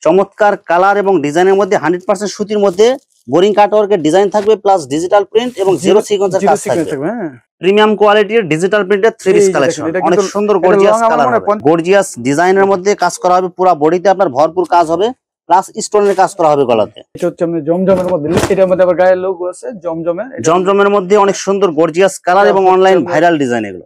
চমৎকার কালার এবং ডিজাইনের মধ্যে 100% সুতির মধ্যে বোরিং কাটওয়ার্কের ডিজাইন থাকবে প্লাস ডিজিটাল প্রিন্ট এবং জিরো সিকোয়েন্সের কাজ থাকবে। প্রিমিয়াম কোয়ালিটির ডিজিটাল প্রিন্টের 3 পিস কালেকশন, অনেক সুন্দর গর্জিয়াস কালার হবে, গর্জিয়াস ডিজাইনের মধ্যে কাজ করা হবে, পুরো বডিতে আপনার ভরপুর কাজ হবে প্লাস স্টোনের কাজ করা হবে গলাতে। এটা হচ্ছে আমাদের জমজমের মধ্যে, এটার মধ্যে আবার গায়ের লোগো আছে জমজমের মধ্যে অনেক সুন্দর গর্জিয়াস কালার এবং অনলাইন ভাইরাল ডিজাইন। এগুলো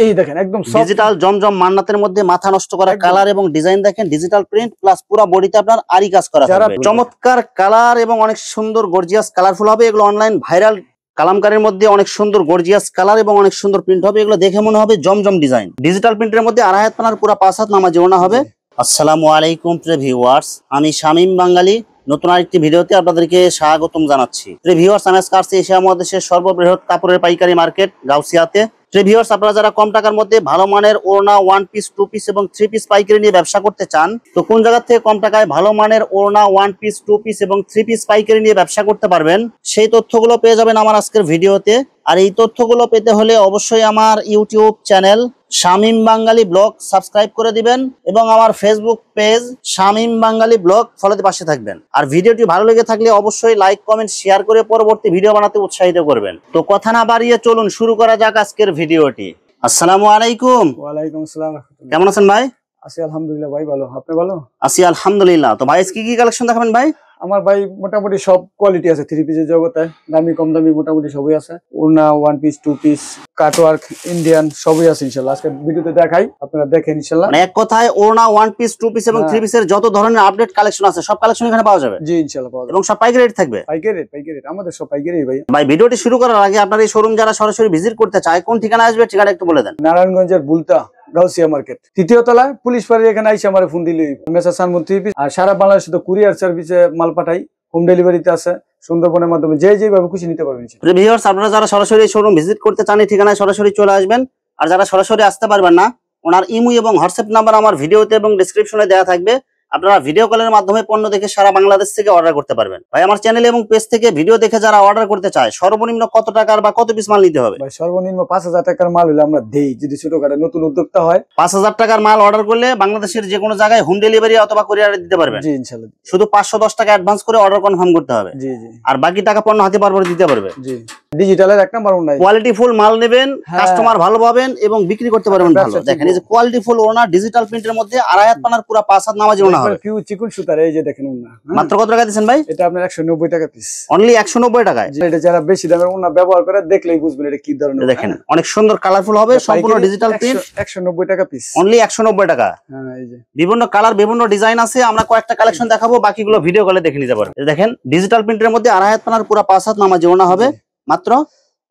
এই দেখেন একদম ডিজিটাল জমজম মান্নাতের মধ্যে মাথা নষ্ট করা কালার এবং ডিজাইন দেখেন, ডিজিটাল প্রিন্ট প্লাস পুরো বডিতে আপনার আরি কাজ করা হবে। চমৎকার কালার এবং অনেক সুন্দর গর্জিয়াস কালারফুল হবে এগুলো, অনলাইন ভাইরাল কালামকারীর মধ্যে অনেক সুন্দর গর্জিয়াস কালার এবং অনেক সুন্দর প্রিন্ট হবে। এগুলো দেখে মনে হবে জমজম ডিজাইন। ডিজিটাল প্রিন্টের মধ্যে 2.5 হাত পানার পুরো 5 হাত নামাজি ওড়না হবে। আসসালামু আলাইকুম প্রিয় ভিউয়ার্স, আমি শামীম বাঙালি নতুন আরেকটি ভিডিওতে আপনাদেরকে স্বাগতম জানাচ্ছি। প্রিয় ভিউয়ার্স, আমি আজকে আসছি এশিয়া মহাদেশের সর্ববৃহৎ কাপড়ের পাইকারি মার্কেট গাউসিয়াতে। প্রিয় ভিউয়ার্স, আপনারা যারা কম টাকার মধ্যে ভালো মানের ওড়না 1 পিস 2 পিস এবং 3 পিস পাইকারি নিয়ে ব্যবসা করতে চান, তো কোন জায়গা থেকে কম টাকায় ভালো মানের ওড়না 1 পিস 2 পিস এবং 3 পিস পাইকারি নিয়ে ব্যবসা করতে পারবেন, সেই তথ্যগুলো পেয়ে যাবেন আমার আজকের ভিডিওতে। আর এই তথ্যগুলো পেতে হলে অবশ্যই আমার ইউটিউব চ্যানেল শামীম বাঙালি ব্লগ সাবস্ক্রাইব করে দিবেন এবং আমার ফেসবুক পেজ শামীম বাঙালি ব্লগ ফলোতে পাশে থাকবেন। আর ভিডিওটি ভালো লেগে থাকলে অবশ্যই লাইক কমেন্ট শেয়ার করে পরবর্তী ভিডিও বানাতে উৎসাহিত করবেন। তো কথা না বাড়িয়ে চলুন শুরু করা যাক আজকের ভিডিওটি। আসসালামু আলাইকুম। ওয়ালাইকুম আসসালাম। কেমন আছেন ভাই? আছি আলহামদুলিল্লাহ ভাই, ভালো। আপনি ভালো? আছি আলহামদুলিল্লাহ। তো ভাই কি কি কালেকশন দেখাবেন ভাই? আমার ভাই মোটামুটি সব কোয়ালিটি আছে, 3 পিসের জগতে দামি কম দামি মোটামুটি সবই আছে। ওড়না 1 পিস 2 পিস কাটওয়ার্ক ইন্ডিয়ান সবই আছে ইনশাআল্লাহ। আজকে ভিডিওতে দেখাই, আপনারা দেখেন ইনশাআল্লাহ। মানে এক কথায় ওড়না 1 পিস 2 পিস এবং 3 পিসের যত ধরনের আপডেট কালেকশন আছে সব কালেকশন এখানে পাওয়া যাবে। জি ইনশাআল্লাহ পাওয়া যাবে এবং সব পাইকারি রেট থাকবে। পাইকারি রেট আমাদের সব পাইকারি ভাই। ভাই ভিডিওটি শুরু করার আগে আপনার এই শোরুম যারা সরাসরি ভিজিট করতে চায় কোন ঠিকানা আসবে ঠিকানা একটু বলে দেন। নারায়ণগঞ্জের বুলতা গাউসিয়া মার্কেট 3য় তলায় পুলিশ ফাঁড়ির এখানে আইসা আমারে ফোন দিলেই মেসা সানমুন 3 পিস। আর সারা বাংলাদেশে তো কুরিয়ার সার্ভিসে মাল পাঠাই, হোম ডেলিভারিতে আছে, সুন্দরবনের মাধ্যমে যেভাবে খুশি নিতে পারবেন। ভিউয়ার্স, আপনারা যারা সরাসরি শোরুম ভিজিট করতে চান এই ঠিকানায় সরাসরি চলে আসবেন। আর যারা সরাসরি আসতে পারবেন না, ওনার ইমো এবং হোয়াটসঅ্যাপ নাম্বার আমার ভিডিওতে এবং ডেসক্রিপশনে দেওয়া থাকবে। আপনারা ভিডিও কলের মাধ্যমে পণ্য দেখে সারা বাংলাদেশ থেকে অর্ডার করতে পারবেন। ভাই আমার চ্যানেল এবং পেজ থেকে ভিডিও দেখে যারা অর্ডার করতে চায় সর্বনিম্ন কত টাকার বা কত পিস মাল নিতে হবে? ভাই সর্বনিম্ন 5000 টাকার মাল হলে আমরা দেই, যদি ছোটখাটো নতুন উদ্যোক্তা হয়। 5000 টাকার মাল অর্ডার করলে বাংলাদেশের যে কোনো জায়গায় হোম ডেলিভারি অথবা কুরিয়ারে দিতে পারবেন। জি ইনশাআল্লাহ। শুধু 510 টাকা অ্যাডভান্স করে অর্ডার কনফার্ম করতে হবে। জি জি। আর বাকি টাকা পণ্য হাতে পারবে দিতে পারবে। জি। ডিজিটালের এক নাম্বার ওড়না, কোয়ালিটি ফুল মাল নেবেন, কাস্টমার ভালো পাবেন এবং বিক্রি করতে পারবেন ভালো। দেখেন এই যে কোয়ালিটি ফুল ওড়না ডিজিটাল প্রিন্টের মধ্যে 2.5 হাত পানার পুরো 5 হাত নামাজি ওড়না হবে। পিউ চিকন সুতার এই যে দেখেন ওড়না। মাত্র কত টাকা দিবেন ভাই? এটা আপনার 190 টাকা পিস। অনলি 190 টাকায়। এটা যারা বেশি দামের ওড়না ব্যবহার করে দেখলেই বুঝবেন এটা কি ধরনের। দেখেন অনেক সুন্দর কালারফুল হবে, সম্পূর্ণ ডিজিটাল প্রিন্ট। 190 টাকা পিস। অনলি 190 টাকা। হ্যাঁ এই যে বিভিন্ন কালার বিভিন্ন ডিজাইন আছে, আমরা কয়েকটা কালেকশন দেখাবো, বাকিগুলো ভিডিও কলে দেখে নিতে পারবেন। দেখেন ডিজিটাল প্রিন্টের মধ্যে 2.5 হাত পানার পুরো 5 হাত নামাজি ওড়না হবে মাত্র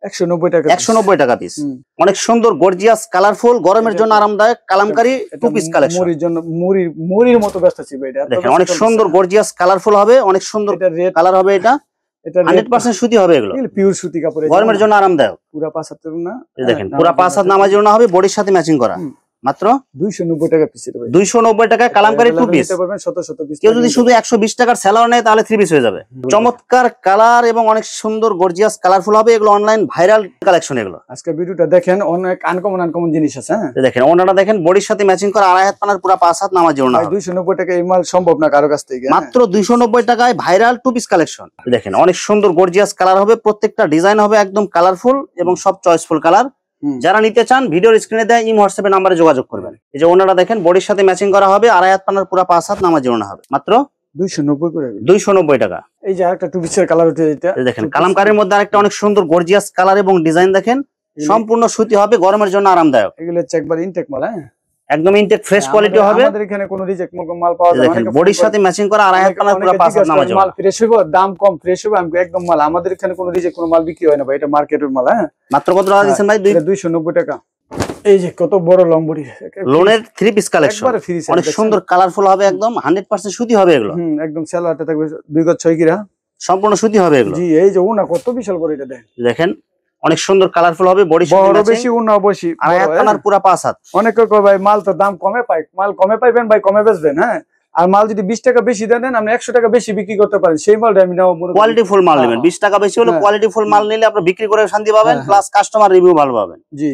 190 টাকা। 190 টাকা পিস। অনেক সুন্দর গর্জিয়াস কালারফুল, গরমের জন্য আরামদায়ক কালামকারী 2 পিস কালেকশন। মুড়ির জন্য মুড়ির মতো ব্যস্ত ছিল এটা। দেখেন অনেক সুন্দর গর্জিয়াস কালারফুল হবে, অনেক সুন্দর কালার হবে। এটা 100% সুতি হবে, এগুলো পিওর সুতি কাপড়, গরমের জন্য আরামদায়ক। পুরো 5 হাতের না, দেখেন পুরো 5 হাত নামাজি ওড়না হবে, বডির সাথে ম্যাচিং করা। মাত্র 290 টাকা পিস। 290 টাকা কালামকারী 2 পিস। কেউ যদি শুধু 120 টাকার সেলার নেয় তাহলে 3 পিস হয়ে যাবে। চমৎকার কালার এবং অনেক সুন্দর গর্জিয়াস কালারফুল হবে, এগুলো অনলাইন ভাইরাল কালেকশন। এগুলো আজকে ভিডিওটা দেখেন, অনেক আনকমন জিনিস আছে। দেখেন ওনাটা দেখেন, বডির সাথে ম্যাচিং করা 2.5 হাত পানার পুরো 5 হাত নামাজি ওড়না। 290 টাকা এই মাল সম্ভব না কারো কাছ থেকে। মাত্র 290 টাকায় ভাইরাল 2 পিস কালেকশন। দেখেন অনেক সুন্দর গর্জিয়াস কালার হবে, প্রত্যেকটা ডিজাইন হবে একদম কালারফুল এবং সব চয়েসফুল কালার। যারা নিতে চান ভিডিওর স্ক্রিনে দেয় ইমো হোয়াটসঅ্যাপে নাম্বারে যোগাযোগ করবেন। এই যে ওনাটা দেখেন, বডির সাথে ম্যাচিং করা হবে, 2.5 হাত পানার পুরো 5 হাত নামাজি ওড়না হবে মাত্র 290 করে। 290 টাকা। এই যে আরেকটা 2 পিসের কালার উঠে, এটা দেখেন কালামকারীর মধ্যে আরেকটা অনেক সুন্দর গর্জিয়াস কালার এবং ডিজাইন দেখেন, সম্পূর্ণ সুতি হবে, গরমের জন্য আরামদায়ক। এগুলো হচ্ছে একবার ইনটেক মাল। হ্যাঁ একদম ইনটেক ফ্রেশ কোয়ালিটি হবে। আমাদের এখানে কোনো রিজেক্ট মাল পাওয়া যায় না। বডির সাথে ম্যাচিং করা 2.5 হাত পানার পুরো 5 হাত নামাজি মাল ফ্রেশ হবে, দাম কম, ফ্রেশ হবে। আমি একদম মাল, আমাদের এখানে কোনো রিজেক্ট কোনো মাল বিক্রি হয় না ভাই, এটা মার্কেটের মাল। হ্যাঁ মাত্র কত টাকা দিবেন ভাই? 290 টাকা। এই যে কত বড় লম্বরি লোনের 3 পিস কালেকশন, অনেক সুন্দর কালারফুল হবে, একদম 100% সুতি হবে এগুলো। একদম সেলারটা থাকবে 2 গজ 6 গিরা, সম্পূর্ণ সুতি হবে এগুলো। জি এই যে ওনা কত বিশাল করে এটা দেখেন অনেক সুন্দর কালারফুল হবে, বডি বড় বেশি ওনা বেশি 2.5 হাত পানার পুরো 5 হাত। অনেকে কয় ভাই মাল তো দাম কমে পাই, মাল কমে পাইবেন ভাই, কমে বেচবেন। হ্যাঁ আর মাল যদি 20 টাকা বেশি দেন আপনি 100 টাকা বেশি বিক্রি করতে পারেন, সেই মালটা আমি নাও। কোয়ালিটি ফুল মাল নেবেন, 20 টাকা বেশি হলে কোয়ালিটি ফুল মাল নিলে আপনি বিক্রি করে শান্তি পাবেন, প্লাস কাস্টমার রিভিউ ভালো পাবেন। জি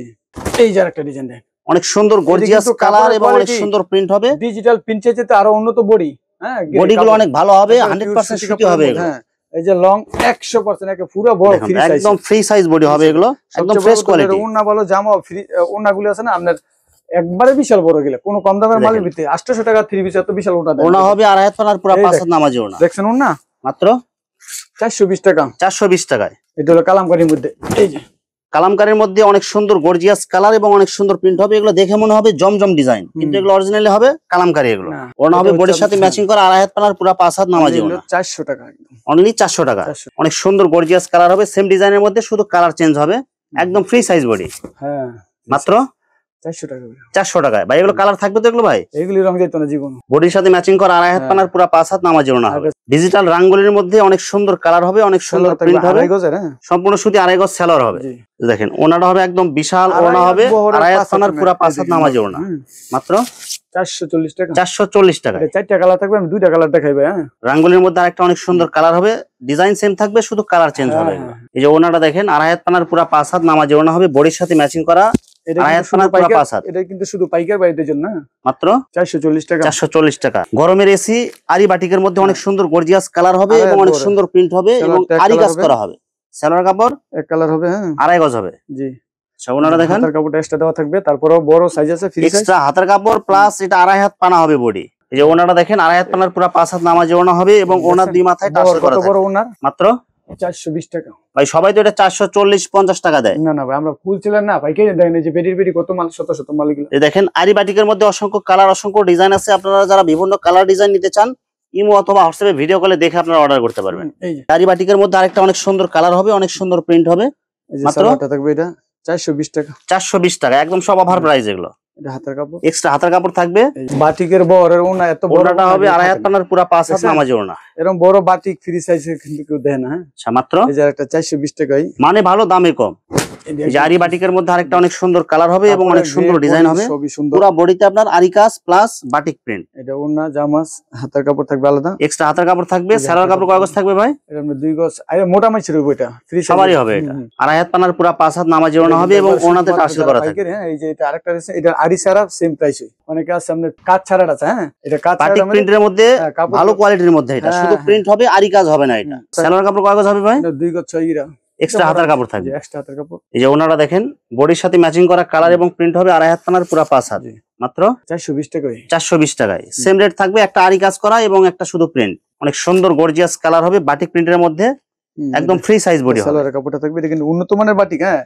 এই যে আরেকটা ডিজাইন দেখেন, অনেক সুন্দর গর্জিয়াস কালার এবং অনেক সুন্দর প্রিন্ট হবে। ডিজিটাল প্রিন্টের চেয়ে আরো উন্নত বডি। হ্যাঁ বডি গুলো অনেক ভালো হবে, 100% সুতি হবে এগুলো। হ্যাঁ এই যে লং 100% একে পুরো বড় ফ্রি সাইজ, একদম ফ্রি সাইজ বডি হবে এগুলো, একদম ফ্রেশ কোয়ালিটি। ওন্না বলো জামা ফ্রি ওন্নাগুলো আছে না আপনার একবারে বিশাল বড় গেলে কোন কম দামের মালের ভিতরে 800 টাকা 3 পিস এত বিশাল ওন্না দেন। ওন্না হবে আড়াই হাত পানার পুরো 5 হাত নামাজি ওন্না। দেখছেন ওন্না মাত্র 420 টাকা। 420 টাকায়। এটা হলো কালামকারীর মধ্যে, এই যে কালামকারীর মধ্যে অনেক সুন্দর গর্জিয়াস কালার এবং অনেক সুন্দর প্রিন্ট হবে। এগুলো দেখে মনে হবে জমজম ডিজাইন, কিন্তু এগুলো অরিজিনালি হবে কালামকারী। এগুলো ওনা হবে বডির সাথে ম্যাচিং করা আড়াই হাত পানার পুরো 5 হাত নামাজি ওনা। 400 টাকা একদম, অনলি 400 টাকা। অনেক সুন্দর গর্জিয়াস কালার হবে, সেম ডিজাইনের মধ্যে শুধু কালার চেঞ্জ হবে, একদম ফ্রি সাইজ বডি। হ্যাঁ মাত্র 400 টাকা। 400 টাকায় ভাই। এগুলো কালার থাকবে তো এগুলো ভাই? এগুলি রং যেত না জীবন। বডির সাথে ম্যাচিং করা আড়াই হাত পানার পুরো 5 হাত নামাজি ওনা হবে। ডিজিটাল রাঙ্গুলির মধ্যে অনেক সুন্দর কালার হবে, অনেক সুন্দর প্রিন্ট হবে, সম্পূর্ণ সুতি আড়াই গজ সেলর হবে। দেখেন ওনাটা হবে একদম বিশাল ওনা হবে, আড়াই হাত পানার পুরো 5 হাত নামাজি ওনা। মাত্র 440 টাকা। 440 টাকা। চারটা কালার থাকবে, আমি দুইটা কালার দেখাই ভাই। হ্যাঁ রাঙ্গুলির মধ্যে আরেকটা অনেক সুন্দর কালার হবে, ডিজাইন সেম থাকবে, শুধু কালার চেঞ্জ হবে। এই যে ওনাটা দেখেন আড়াই হাত পানার পুরো 5 হাত নামাজি ওনা হবে, বডির সাথে ম্যাচিং করা আড়াই হাত পানার পুরো 5 হাত। এটা কিন্তু শুধু পাইকার বাড়িতে জন্য মাত্র 440 টাকা। 440 টাকা। গরমের এসি আরি বাটিকের মধ্যে অনেক সুন্দর গর্জিয়াস কালার হবে এবং অনেক সুন্দর প্রিন্ট হবে এবং আরি কাজ করা হবে। সেলোয়ার কাপড় এক কালার হবে, হ্যাঁ আড়াই গজ হবে। জি ওনাটা দেখেন হাতের কাপড় এক্সট্রা দেওয়া থাকবে, তারপরেও বড় সাইজ আছে ফ্রি সাইজ এক্সট্রা হাতের কাপড় প্লাস এটা আড়াই হাত পানা হবে বডি। এই যে ওনাটা দেখেন আড়াই হাত পানার পুরো 5 হাত নামাজি ওনা হবে এবং ওনার দুই মাথায় টাচ করা কত বড় ওনার। মাত্র 420 টাকা ভাই। সবাই তো এটা 440-50 টাকা দেয়। না না ভাই, আমরা ফুল ছিলেন না পাইকারি দেন। এই যে বেডির বেডি কত মাল, শত শত মাল এগুলো। এই দেখেন আরি বাটিকের মধ্যে অসংখ্য কালার অসংখ্য ডিজাইন আছে। আপনারা যারা বিভিন্ন কালার ডিজাইন নিতে চান ইমো অথবা হোয়াটসঅ্যাপে ভিডিও কলে দেখে আপনারা অর্ডার করতে পারবেন। এই যে আরি বাটিকের মধ্যে আরেকটা অনেক সুন্দর কালার হবে, অনেক সুন্দর প্রিন্ট হবে। এই যে মাত্র সালোয়ারটা থাকবে এটা 420 টাকা। 420 টাকা, একদম সব অফার প্রাইস। এগুলো এটা হাতের কাপড় এক্সট্রা হাতের কাপড় থাকবে। বাটিকের বড় ওনা এত বড় ওনাটা হবে আড়াই হাত পানার পুরো 5 হাত নামাজি ওনা। এরকম বড় বাটিক ফ্রি সাইজে কিন্তু কেউ দেয় না। হ্যাঁ মাত্র এই যে একটা 420 টাকাই, মানে ভালো দামে কম। এই যে আরি বাটিকের মধ্যে আরেকটা অনেক সুন্দর কালার হবে এবং অনেক সুন্দর ডিজাইন হবে, পুরো বডিতে আপনার আরি কাজ প্লাস বাটিক প্রিন্ট। এটা ওন্না জামাস হাতের কাপড় থাকবে আলাদা, এক্সট্রা হাতের কাপড় থাকবে। সালোয়ার কাপড় কয় গজ থাকবে ভাই? এটা আমরা 2 গজ। আরে মোটা মাছের উপর এটা ফ্রি সাইজ সবারই হবে। এটা আড়াই হাত পানার পুরো 5 হাত নামাজি ওনা হবে এবং ওনাতে টার্সেল করা থাকবে। হ্যাঁ এই যে এটা আরেকটা আছে, এটা আরি সারা সেম প্রাইস। অনেকে আছে সামনে কাজ ছাড়াটা আছে। হ্যাঁ এটা কাজ ছাড়া বাটিক প্রিন্টের মধ্যে ভালো কোয়ালিটির মধ্যে, এটা শুধু প্রিন্ট হবে আরি কাজ হবে না। এটা সালোয়ার কাপড় কয় গজ হবে ভাই? এটা 2 গজ 6 গিরা এক্সট্রা হাতের কাপড় থাকবে। এক্সট্রা হাতের কাপড়। এই যে ওনারা দেখেন বডির সাথে ম্যাচিং করা কালার এবং প্রিন্ট হবে আড়াই হাত পানার পুরো 5 হাত। মাত্র 420 টাকায়। 420 টাকায়। সেম রেট থাকবে, একটা আরি কাজ করা এবং একটা শুধু প্রিন্ট। অনেক সুন্দর গর্জিয়াস কালার হবে, বাটিক প্রিন্টের মধ্যে একদম ফ্রি সাইজ বডি হবে। সালোয়ারের কাপড়টা থাকবে, এটা কিন্তু উন্নত মানের বাটিক। হ্যাঁ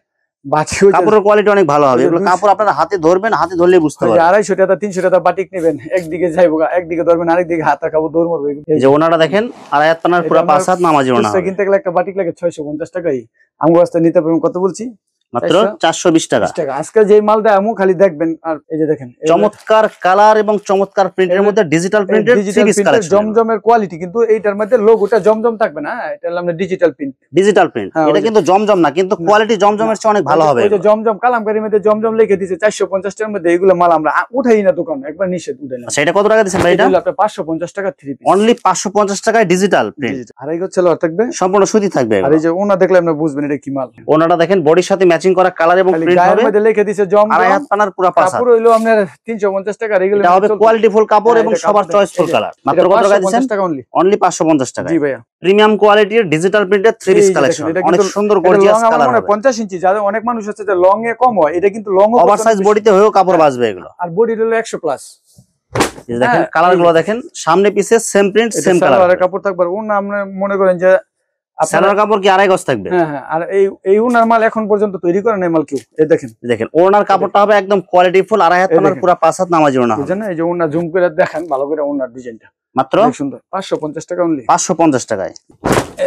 কাপড়ের কোয়ালিটি অনেক ভালো হবে। এগুলো কাপড় আপনারা হাতে ধরবেন, হাতে ধরলে বুঝতে পারবেন। 250 টাকা 300 টাকা বাটিক নেবেন, একদিকে যাইবো একদিকে ধরবেন, আরেকদিকে হাতের কাপড় দৌড় মারবে। এই যে ওনারা দেখেন আড়াই হাত পানার পুরো 5 হাত নামাজি ওনা হবে। কিনতে গেলে একটা বাটিক লাগে 650 টাকাই। আমগো রাস্তায় নিতে পারবেন কত বলছি? মাত্র 420 টাকা। আজকে যে মাল দেয় আমু খালি দেখবেন। আর এই যে দেখেন চমৎকার কালার এবং চমৎকার প্রিন্টের মধ্যে ডিজিটাল প্রিন্টের জমজমের কোয়ালিটি, কিন্তু এইটার মধ্যে লোগোটা জমজম থাকবে না। এটা হলো আমরা ডিজিটাল প্রিন্ট। ডিজিটাল প্রিন্ট, এটা কিন্তু জমজম না, কিন্তু কোয়ালিটি জমজমের চেয়ে অনেক ভালো হবে। এই যে জমজম কালামকারীর মধ্যে জমজম লিখে দিয়েছে 450 টাকার মধ্যে। এগুলো মাল আমরা উঠাই না দোকান, একবার নিষেধ উঠাই না। আচ্ছা এটা কত টাকা দিচ্ছেন ভাই? এটা আপনি 550 টাকা 3 পিস। অনলি 550 টাকায় ডিজিটাল প্রিন্ট। আড়াই গজ সালোয়ার থাকবে, সম্পূর্ণ সুতি থাকবে। আর এই যে ওনা দেখলে আপনি বুঝবেন এটা কি মাল। ওনাটা দেখেন বডির সাথে ম্যাচিং করা কালার এবং প্রিন্ট হবে। মধ্যে লিখে দিয়েছে জমজম, আড়াই হাত পানার পুরো 5 হাত। কাপড় হইলো আপনার 350 টাকা। এগুলো এটা হবে কোয়ালিটি ফুল কাপড় এবং সবার চয়েসফুল কালার। মাত্র কত টাকা দিচ্ছেন? অনলি 550 টাকা। জি ভাইয়া, প্রিমিয়াম কোয়ালিটির ডিজিটাল প্রিন্টের 3 পিস কালেকশন, অনেক সুন্দর গর্জিয়াস কালার হবে। 50 ইঞ্চি, যাদের অনেক মানুষ আছে যে লং এ কম হয়, এটা কিন্তু লং ওভারসাইজ বডিতে হয়েও কাপড় বাঁচবে এগুলো। আর বডি হলো 100 প্লাস। দেখেন কালার গুলো দেখেন, সামনে পিছে সেম প্রিন্ট সেম কালার। আর কাপড় থাকবে ওনা, আপনি মনে করেন যে সালোয়ার কাপড় কি আড়াই গজ থাকবে। হ্যাঁ হ্যাঁ, আর এই ওনার মাল এখন পর্যন্ত তৈরি করে নাই মাল কেউ। এই দেখেন দেখেন ওনার কাপড়টা হবে একদম কোয়ালিটি ফুল, আড়াই হাত পানার পুরো 5 হাত নামাজি ওনা হবে। বুঝছেন না? এই যে ওনা জুম করে দেখেন ভালো করে ওনার ডিজাইনটা, মাত্র সুন্দর 550 টাকা অনলি। 550 টাকায়।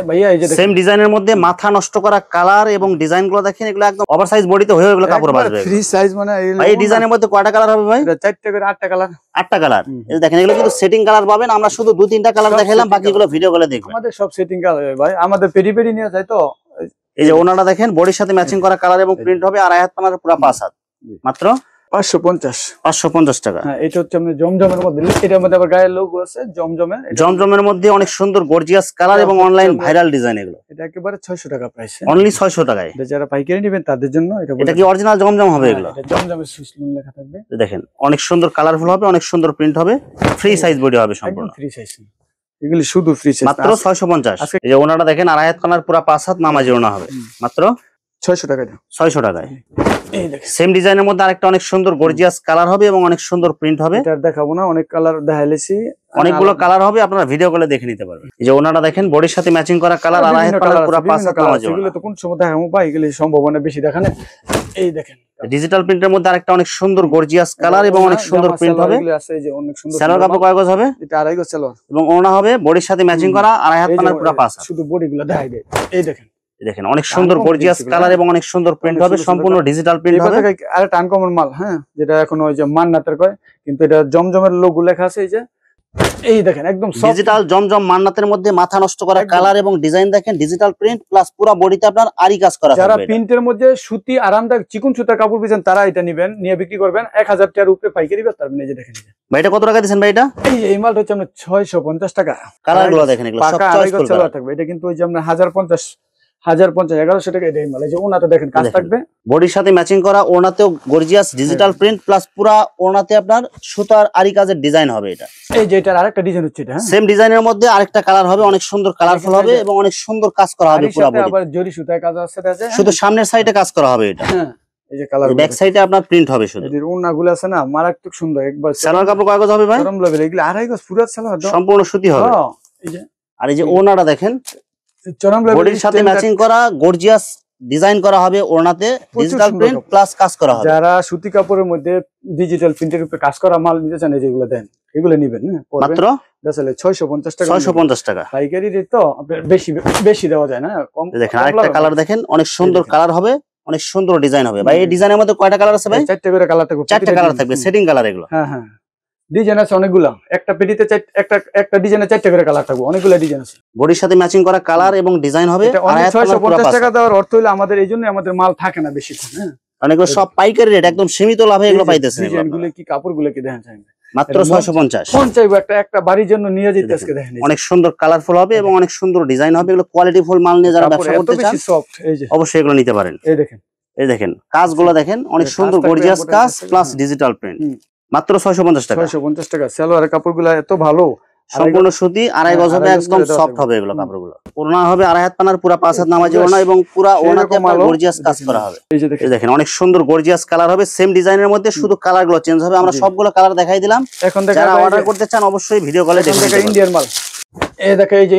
ভাইয়া এই যে সেম ডিজাইনের মধ্যে মাথা নষ্ট করা কালার এবং ডিজাইন গুলো দেখেন, এগুলো একদম ওভারসাইজ বডিতে হয়ে এগুলো কাপড় বাঁচবে। ফ্রি সাইজ মানে এই ডিজাইনের মধ্যে কয়টা কালার হবে ভাই? 4টা করে 8টা কালার। 8টা কালার। এই দেখেন এগুলো কিন্তু সেটিং কালার পাবেন, আমরা শুধু 2-3টা কালার দেখাইলাম, বাকিগুলো ভিডিও কলে দেখবেন। আমাদের সব সেটিং কালার ভাই, আমাদের পেরি পেরি নিয়ে যায় তো। এই যে ওনাটা দেখেন বডির সাথে ম্যাচিং করা কালার এবং প্রিন্ট হবে, আড়াই হাত পানার পুরো 5 হাত। মাত্র 550 550 টাকা। হ্যাঁ, এটা হচ্ছে আমাদের জমজমের মধ্যে, এটার মধ্যে আবার গায়ের লোগো আছে জমজমের। জমজমের মধ্যে অনেক সুন্দর গর্জিয়াস কালার এবং অনলাইন ভাইরাল ডিজাইন, এগুলো এটা একেবারে 600 টাকা প্রাইস, অনলি 600 টাকায়। যারা পাইকারি নেবেন তাদের জন্য এটা কি অরিজিনাল জমজম হবে? এগুলো এটা জমজমের সুইচ লোন লেখা থাকবে। দেখেন অনেক সুন্দর কালারফুল হবে, অনেক সুন্দর প্রিন্ট হবে, ফ্রি সাইজ বডি হবে সম্পূর্ণ, ফ্রি সাইজ, এগুলি শুধু ফ্রি সাইজ, মাত্র 650। এই যে ওনাটা দেখেন আড়াই হাত কালার পুরো 5 হাত নামাজি ওনা হবে, মাত্র 600 টাকা। 600 টাকায়। এই দেখেন সেম ডিজাইনের মধ্যে আরেকটা অনেক সুন্দর গর্জিয়াস কালার হবে এবং অনেক সুন্দর প্রিন্ট হবে। এটা দেখাবো না, অনেক কালার দেখাইলেছি, অনেকগুলো কালার হবে, আপনারা ভিডিও কলে দেখে নিতে পারবেন। এই যে ওনাটা দেখেন বডির সাথে ম্যাচিং করা কালার, আড়াই হাত কালার পুরো 5 হাত নামাজি ওনা। এগুলো তো কোন সময় দেখাবো ভাই, এগুলি সম্ভাবনা বেশি দেখানে। এই দেখেন ডিজিটাল প্রিন্টের মধ্যে আরেকটা অনেক সুন্দর গর্জিয়াস কালার এবং অনেক সুন্দর প্রিন্ট হবে। এগুলো আছে, এই যে অনেক সুন্দর। সালোয়ার কাপড় কয় গজ হবে? এটা আড়াই গজ সালোয়ার এবং ওনা হবে বডির সাথে ম্যাচিং করা, আড়াই হাত কালার পুরো 5 হাত। শুধু বডিগুলো দেখাই দেয়। এই দেখেন, দেখেন অনেক সুন্দর গর্জিয়াস কালার এবং অনেক সুন্দর প্রিন্ট হবে, সম্পূর্ণ ডিজিটাল প্রিন্ট হবে। আরেকটা আনকমন মাল, হ্যাঁ, যেটা এখন ওই যে মান্নাতের কয়, কিন্তু এটা জমজমের লোগো লেখা আছে। এই যে এই দেখেন একদম ডিজিটাল জমজম মান্নাতের মধ্যে মাথা নষ্ট করা কালার এবং ডিজাইন দেখেন, ডিজিটাল প্রিন্ট প্লাস পুরো বডিতে আপনার আরি কাজ করা থাকবে। যারা প্রিন্টের মধ্যে সুতি আরামদায়ক চিকন সুতার কাপড় পেয়েছেন তারা এটা নেবেন, নিয়ে বিক্রি করবেন 1000 টাকার উপরে পাইকারি বেচতে পারবেন। এই যে দেখেন ভাই, এটা কত টাকা দিবেন ভাই? এটা এই মালটা হচ্ছে আপনার 650 টাকা। কালারগুলো দেখেন, এগুলো সব চয়েসফুল কালার থাকবে। এটা কিন্তু ওই যে আপনার 1050 1100 টাকা। এটা মাল, এই যে ওনাতে দেখেন কাজ থাকবে, বডির সাথে ম্যাচিং করা, ওনাতেও গর্জিয়াস ডিজিটাল প্রিন্ট প্লাস পুরো ওনাতে আপনার সুতার আরি কাজের ডিজাইন হবে। এটা এই যে এটার আরেকটা ডিজাইন হচ্ছে, এটা সেম ডিজাইনের মধ্যে আরেকটা কালার হবে, অনেক সুন্দর কালারফুল হবে এবং অনেক সুন্দর কাজ করা হবে পুরো বডি। আবার জরি সুতায় কাজ আছে, শুধু সামনের সাইডে কাজ করা হবে। এটা এই যে কালার, ব্যাক সাইডে আপনার প্রিন্ট হবে শুধু। এদের ওনাগুলো আছে না, মারাত্মক সুন্দর। একবার সালোয়ার কাপড় কয় গজ হবে ভাই? গরম লেভেল, এগুলো আড়াই গজ পুরো সালোয়ার, সম্পূর্ণ সুতি হবে। এই যে আর এই যে ওনাটা দেখেন চরম লেভেল, বডির সাথে ম্যাচিং করা গর্জিয়াস ডিজাইন করা হবে, ওনাতে ডিজিটাল প্রিন্ট প্লাস কাজ করা হবে। যারা সুতি কাপড়ের মধ্যে ডিজিটাল প্রিন্টের উপরে কাজ করা মাল নিতে চান, যেগুলো দেন এগুলো নেবেন, মাত্র 650 টাকা। 650 টাকা পাইকারি রেট তো বেশি বেশি দেওয়া যায় না, কম। দেখেন আরেকটা কালার দেখেন, অনেক সুন্দর কালার হবে, অনেক সুন্দর ডিজাইন হবে। ভাই এই ডিজাইনের মধ্যে কয়টা কালার আছে ভাই? 4টা করে কালার থাকবে। 4টা কালার থাকবে, সেটিং কালার এগুলো। হ্যাঁ হ্যাঁ, ডিজাইন আছে অনেকগুলা, একটা পেটিতে একটা ডিজাইনে 4টা করে কালার থাকবে, অনেকগুলা ডিজাইন আছে। বডির সাথে ম্যাচিং করা কালার এবং ডিজাইন হবে। 650 টাকা দেওয়ার অর্থ হলো আমাদের এই জন্য আমাদের মাল থাকে না বেশিক্ষণ। হ্যাঁ, অনেকগুলো সব পাইকারি রেট, একদম সীমিত লাভে এগুলো পাইতেছেন। ডিজাইনগুলো কি, কাপড়গুলো কি দেখেন, মাত্র 650। কোন চাইবো একটা বাড়ির জন্য নিয়ে যেতে আজকে দেখেন। অনেক সুন্দর কালারফুল হবে এবং অনেক সুন্দর ডিজাইন হবে। এগুলো কোয়ালিটি ফুল মাল নিয়ে যারা ব্যবসা করতে চান অবশ্যই এগুলো নিতে পারেন। এই দেখেন, এই দেখেন কাজগুলো দেখেন, অনেক সুন্দর গর্জিয়াস কাজ প্লাস ডিজিটাল প্রিন্ট, মাত্র 650 টাকা। 650 টাকা। সালোয়ারের কাপড়গুলো এত ভালো, সম্পূর্ণ সুতি, আড়াই গজ হবে, একদম সফট হবে এগুলো কাপড়গুলো। ওড়না হবে আড়াই হাত পানার পুরো 5 হাত নামাজি ওড়না এবং পুরো ওড়নাতে গর্জিয়াস কাজ করা হবে। এই দেখেন অনেক সুন্দর গর্জিয়াস কালার হবে, সেম ডিজাইনের মধ্যে শুধু কালারগুলো চেঞ্জ হবে। আমরা সবগুলো কালার দেখাই দিলাম। এখন যারা অর্ডার করতে চান অবশ্যই ভিডিও কলে দেখুন। ইন্ডিয়ান মাল, এই দেখো, এই যে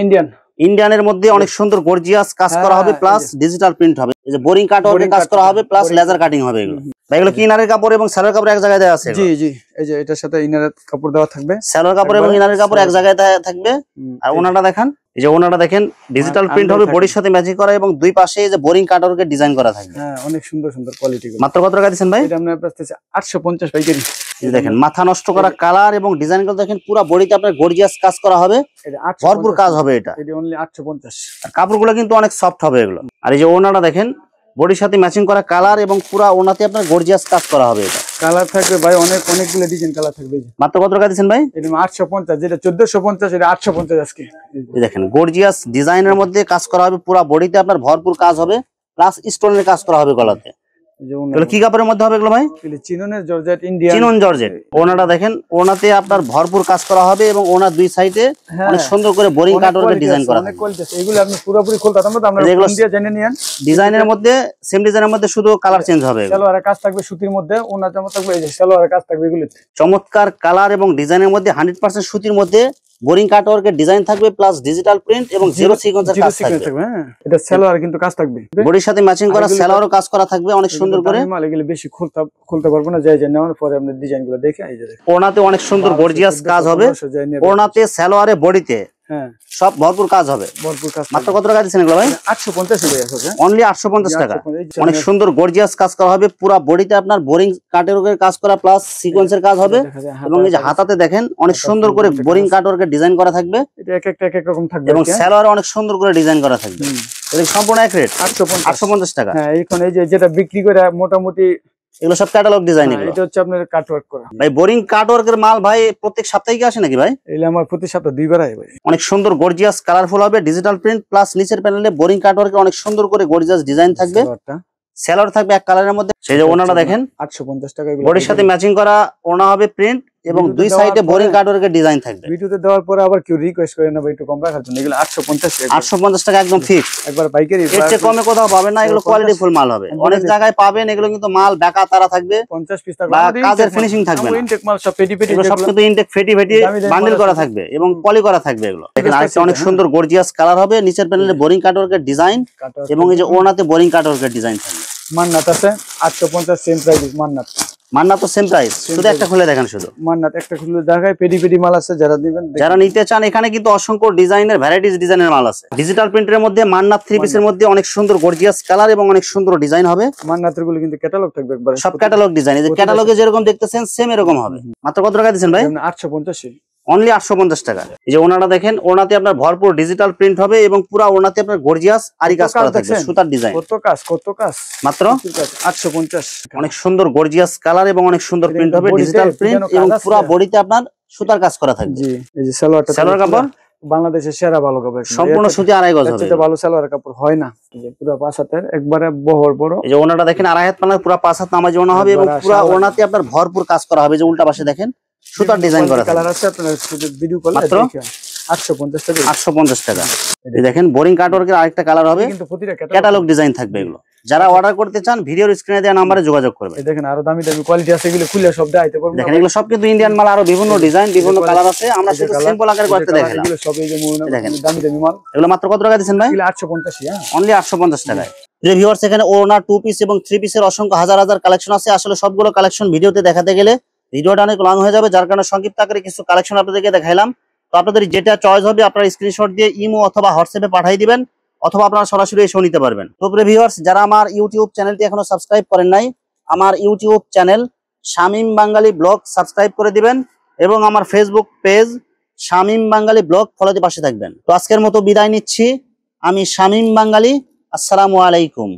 ইন্ডিয়ানের মধ্যে অনেক সুন্দর গর্জিয়াস কাজ করা হবে প্লাস ডিজিটাল প্রিন্ট হবে। এই যে বোরিং কাট ওয়ার্কের কাজ করা হবে প্লাস লেজার কাটিং হবে। এগুলো এগুলো কি ইনারের কাপড় এবং সালোয়ার কাপড় এক জায়গায় দেওয়া আছে? জি জি, এই যে এটার সাথে ইনারের কাপড় দেওয়া থাকবে, সালোয়ার কাপড় এবং ইনারের কাপড় এক জায়গায় থাকবে। আর ওনাটা দেখেন, এই যে ওনাটা দেখেন ডিজিটাল প্রিন্ট হবে, বডির সাথে ম্যাচিং করা এবং দুই পাশে এই যে বোরিং কাট ওয়ার্কের ডিজাইন করা থাকবে। হ্যাঁ, অনেক সুন্দর সুন্দর কোয়ালিটি। মাত্র কত টাকা দিবেন ভাই? এটা আপনার কাছে 850 পাইকারি। এই দেখেন মাথা নষ্ট করা কালার এবং ডিজাইনগুলো দেখেন, পুরো বডিতে আপনার গর্জিয়াস কাজ করা হবে, ভরপুর কাজ হবে। এটা অনলি 850। আর কাপড়গুলো কিন্তু অনেক সফট হবে এগুলো। আর এই যে ওনাটা দেখেন বডির সাথে ম্যাচিং করা কালার এবং পুরো ওনাতে আপনার গর্জিয়াস কাজ করা হবে। এটা কালার থাকবে ভাই, অনেকগুলো ডিজাইন কালার থাকবে। মাত্র কত টাকা দিবেন ভাই? এটা 850, যেটা 1450 এটা 850 আজকে। এই দেখেন গর্জিয়াস ডিজাইনের মধ্যে কাজ করা হবে, পুরো বডিতে আপনার ভরপুর কাজ হবে প্লাস স্টোনের কাজ করা হবে গলাতে। এগুলো কি কাপড়ের মধ্যে হবে এগুলো ভাই? চিননের জর্জেট, ইন্ডিয়ান চিনন জর্জেট। ওনাটা দেখেন, ওনাতে আপনার ভরপুর কাজ করা হবে এবং ওনার দুই সাইডে অনেক সুন্দর করে বোরিং কাট ওয়ার্কের ডিজাইন করা হবে। এগুলো আপনি পুরোপুরি খুলতে পারবেন, আমরা ফোন দিয়ে জেনে নিয়েন। ডিজাইনের মধ্যে সেম ডিজাইনের মধ্যে শুধু কালার চেঞ্জ হবে। সালোয়ারের কাজ থাকবে সুতির মধ্যে, ওনার জামা থাকবে এই যে সালোয়ারের কাজ থাকবে। এগুলো চমৎকার কালার এবং ডিজাইনের মধ্যে 100% সুতির মধ্যে বোরিং কাট ওয়ার্কের ডিজাইন থাকবে প্লাস ডিজিটাল প্রিন্ট এবং জিরো সিকোয়েন্সের কাজ থাকবে। হ্যাঁ, এটা সালোয়ার কিন্তু কাজ থাকবে, বডির সাথে ম্যাচিং করা সালোয়ারও কাজ করা থাকবে অনেক সুন্দর করে। মাল এগুলো বেশি খুলতে পারবো না, যাই নেওয়ার পরে আপনি ডিজাইনগুলো দেখে এই যে ওনাতে অনেক সুন্দর গর্জিয়াস কাজ হবে, ওনাতে সালোয়ারে বডিতে সব ভরপুর কাজ হবে। মাত্র কত টাকা দিচ্ছেন এগুলো ভাই? 850 অনলি 850 টাকা। অনেক সুন্দর গর্জিয়াস কাজ করা হবে, পুরো বডিতে আপনার বোরিং কাটওয়ার্কের কাজ করা প্লাস সিকোয়েন্সের কাজ হবে এবং এই যে হাতাতে দেখেন অনেক সুন্দর করে বোরিং কাটওয়ার্কের ডিজাইন করা থাকবে। এটা এক এক রকম থাকবে এবং সালোয়ারে অনেক সুন্দর করে ডিজাইন করা থাকবে। এটা সম্পূর্ণ এক রেট 850 টাকা। হ্যাঁ, এখন এই যে যেটা বিক্রি করে মোটামুটি এগুলো সব ক্যাটালগ ডিজাইন। এগুলো এটা হচ্ছে আপনার কাট ওয়ার্ক করা ভাই, বোরিং কাট ওয়ার্কের মাল ভাই প্রত্যেক সপ্তাহে কি আসে নাকি ভাই? এগুলো আমার প্রতি সপ্তাহে 2 বার হয় ভাই। অনেক সুন্দর গর্জিয়াস কালারফুল হবে, ডিজিটাল প্রিন্ট প্লাস নিচের প্যানেলে বোরিং কাট ওয়ার্কের অনেক সুন্দর করে গর্জিয়াস ডিজাইন থাকবে। সেলার থাকবে এক কালারের মধ্যে। সেই যে ওনাটা দেখেন 850 টাকা, বডির সাথে ম্যাচিং করা ওনা হবে প্রিন্ট এবং দুই সাইডে বোরিং কাট ওয়ার্কের ডিজাইন থাকবে। ভিডিওতে দেওয়ার পরে আবার কেউ রিকোয়েস্ট করে না ভাই একটু কম রাখার জন্য, এগুলো 850 টাকা একদম ফিক্স, একবার পাইকারি। এর চেয়ে কমে কোথাও পাবেন না। এগুলো কোয়ালিটি ফুল মাল হবে, অনেক জায়গায় পাবেন এগুলো কিন্তু মাল বেকা তারা থাকবে, 50 পিস থাকবে, বা কাজের ফিনিশিং থাকবে না। ইনটেক মাল সব পেটি পেটি, এগুলো সব কিন্তু ইনটেক ফেটি বান্ডেল করা থাকবে এবং পলি করা থাকবে। এগুলো দেখেন আরেকটা অনেক সুন্দর গর্জিয়াস কালার হবে, নিচের প্যানেলে বোরিং কাট ওয়ার্কের ডিজাইন এবং এই যে ওনাতে বোরিং কাট ওয়ার্কের ডিজাইন থাকবে। মান্নাত আছে 850 সেম প্রাইস। মান্নাত তো সেম প্রাইস, শুধু একটা খুলে দেখেন, শুধু মান্নাত একটা খুলে দেখায়। পেটি পেটি মাল আছে, যারা দিবেন যারা নিতে চান এখানে কিন্তু অসংখ্য ডিজাইনের ভ্যারাইটিস ডিজাইনের মাল আছে। ডিজিটাল প্রিন্টের মধ্যে মান্নাত 3 পিসের মধ্যে অনেক সুন্দর গর্জিয়াস কালার এবং অনেক সুন্দর ডিজাইন হবে। মান্নাতের গুলো কিন্তু ক্যাটালগ থাকবে একবার, সব ক্যাটালগ ডিজাইন। এই যে ক্যাটালগে যেরকম দেখতেছেন সেম এরকম হবে। মাত্র কত টাকা দিবেন ভাই? 850, অনলি 850 টাকা। এই যে ওনাটা দেখেন, ওনাতে আপনার ভরপুর ডিজিটাল প্রিন্ট হবে এবং পুরো ওনাতে আপনার গর্জিয়াস আরি কাজ করা থাকবে, সুতার ডিজাইন। কত কাজ মাত্র 850। অনেক সুন্দর গর্জিয়াস কালার এবং অনেক সুন্দর প্রিন্ট হবে, ডিজিটাল প্রিন্ট এবং পুরো বডিতে আপনার সুতার কাজ করা থাকবে। জি, এই যে সালোয়ার কাপড় বাংলাদেশের সেরা ভালো কাপড়, সম্পূর্ণ সুতি 2.5 গজ হবে। এটা ভালো সালোয়ার কাপড় হয় না। এই যে পুরো 5 হাতের একবারে বহর বড়। এই যে ওনাটা দেখেন 2.5 হাত পানার পুরো 5 হাত নামাজ ওনা হবে এবং পুরো ওনাতে আপনার ভরপুর কাজ করা হবে। যে উল্টা পাশে দেখেন সুতার ডিজাইন করা কালার আছে, আপনারা ভিডিও কল দেখেন। 850 টাকা, 850 টাকা। এই দেখেন বোরিং কাট ওয়ার্কের আরেকটা কালার হবে, কিন্তু প্রতিটা ক্যাটালগ ডিজাইন থাকবে। এগুলো যারা অর্ডার করতে চান ভিডিওর স্ক্রিনে দেওয়া নম্বরে যোগাযোগ করবেন। এই দেখেন আরো দামি দামি কোয়ালিটি আছে, এগুলো খুলে সব দেখাইতে পারবো। দেখেন এগুলো সব কিন্তু ইন্ডিয়ান মাল, আরো বিভিন্ন ডিজাইন বিভিন্ন কালার আছে। আমরা শুধু সিম্পল আকারে করতে দেখালাম। এগুলো সব এই যে দেখেন দামি দামি মাল। এগুলো মাত্র কত টাকা দিবেন ভাই? এগুলো 850, হ্যাঁ অনলি 850 টাকায়। যে ভিউয়ার্স এখানে ওনা 2 পিস এবং 3 পিসের অসংখ্য হাজার হাজার কালেকশন আছে। আসলে সবগুলো কালেকশন ভিডিওতে দেখাতে গেলে ভিডিওটা অনেক লং হয়ে যাবে, যার কারণে সংক্ষিপ্ত আকারে কিছু কালেকশন আপনাদেরকে দেখাইলাম। তো আপনাদের যেটা চয়েস হবে আপনারা স্ক্রিনশট দিয়ে ইমো অথবা হোয়াটসঅ্যাপে পাঠিয়ে দিবেন, অথবা আপনারা সরাসরি এসে নিতে পারবেন। তো প্রিয় ভিউয়ার্স, যারা আমার ইউটিউব চ্যানেলটি এখনো সাবস্ক্রাইব করেন নাই, আমার ইউটিউব চ্যানেল শামীম বাঙালি ব্লগ সাবস্ক্রাইব করে দিবেন এবং আমার ফেসবুক পেজ শামীম বাঙালি ব্লগ ফলোতে পাশে থাকবেন। তো আজকের মতো বিদায় নিচ্ছি, আমি শামীম বাঙালি। আসসালামু আলাইকুম।